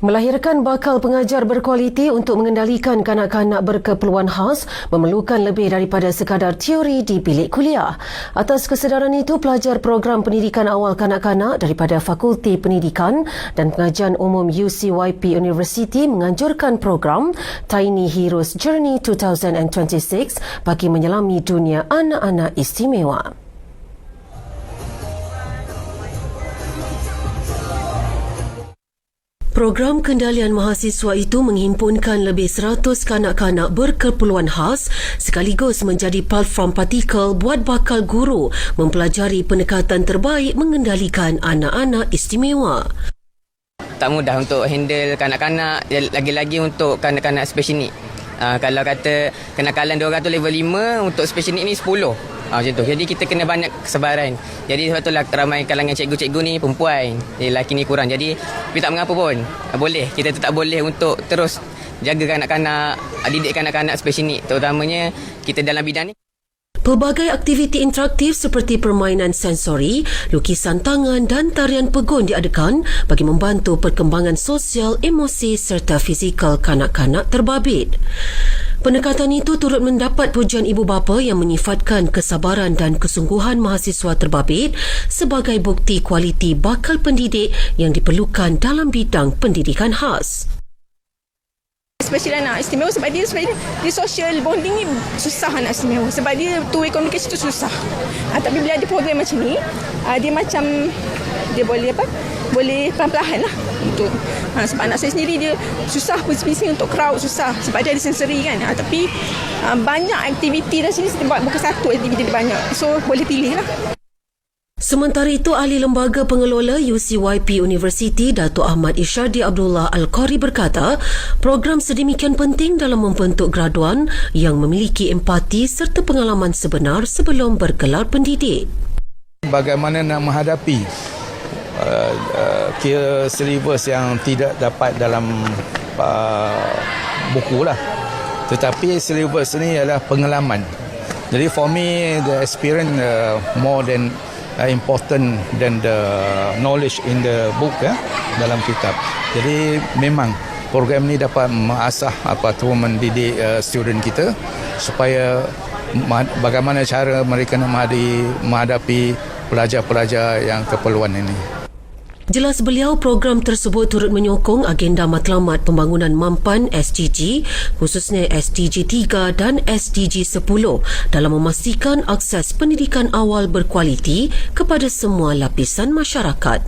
Melahirkan bakal pengajar berkualiti untuk mengendalikan kanak-kanak berkeperluan khas memerlukan lebih daripada sekadar teori di bilik kuliah. Atas kesedaran itu, pelajar program pendidikan awal kanak-kanak daripada Fakulti Pendidikan dan Pengajian Umum UCYP University menganjurkan program Tiny Heroes Journey 2026 bagi menyelami dunia anak-anak istimewa. Program kendalian mahasiswa itu menghimpunkan lebih 100 kanak-kanak berkeperluan khas sekaligus menjadi platform partikel buat bakal guru mempelajari pendekatan terbaik mengendalikan anak-anak istimewa. Tak mudah untuk handle kanak-kanak, lagi-lagi untuk kanak-kanak special need. Kalau kata kenakalan diorang tu level 5, untuk special need ni 10. Macam tu. Jadi kita kena banyak kesebaran. Jadi sebab itulah ramai kalangan cikgu-cikgu ni perempuan, lelaki ni kurang. Jadi tapi tak mengapa pun. Boleh, kita tetap boleh untuk terus jaga kanak-kanak, didik kanak-kanak special need, terutamanya kita dalam bidang ni. Pelbagai aktiviti interaktif seperti permainan sensori, lukisan tangan dan tarian pegun diadakan bagi membantu perkembangan sosial, emosi serta fizikal kanak-kanak terbabit. Pendekatan itu turut mendapat pujian ibu bapa yang menyifatkan kesabaran dan kesungguhan mahasiswa terbabit sebagai bukti kualiti bakal pendidik yang diperlukan dalam bidang pendidikan khas. Especially anak istimewa sebab dia social bonding ni susah anak istimewa sebab dia two way communication tu susah. Tapi bila ada program macam ni, dia macam dia boleh perlahan-lahan lah untuk sebab anak saya sendiri dia susah bising untuk crowd, susah sebab dia ada sensori kan. Tapi banyak aktiviti dah sini, bukan satu aktiviti, banyak, so boleh pilih lah. Sementara itu, ahli lembaga pengelola UCYP University Dato' Ahmad Isyardi Abdullah Al-Qari berkata, program sedemikian penting dalam membentuk graduan yang memiliki empati serta pengalaman sebenar sebelum bergelar pendidik. Bagaimana nak menghadapi kira silibus yang tidak dapat dalam buku lah. Tetapi silibus ni adalah pengalaman. Jadi for me, the experience more than important than the knowledge in the book dalam kitab. Jadi memang program ni dapat mengasah mendidik student kita supaya bagaimana cara mereka nak menghadapi pelajar-pelajar yang keperluan ini. Jelas beliau, program tersebut turut menyokong agenda matlamat pembangunan mampan SDG, khususnya SDG 3 dan SDG 10 dalam memastikan akses pendidikan awal berkualiti kepada semua lapisan masyarakat.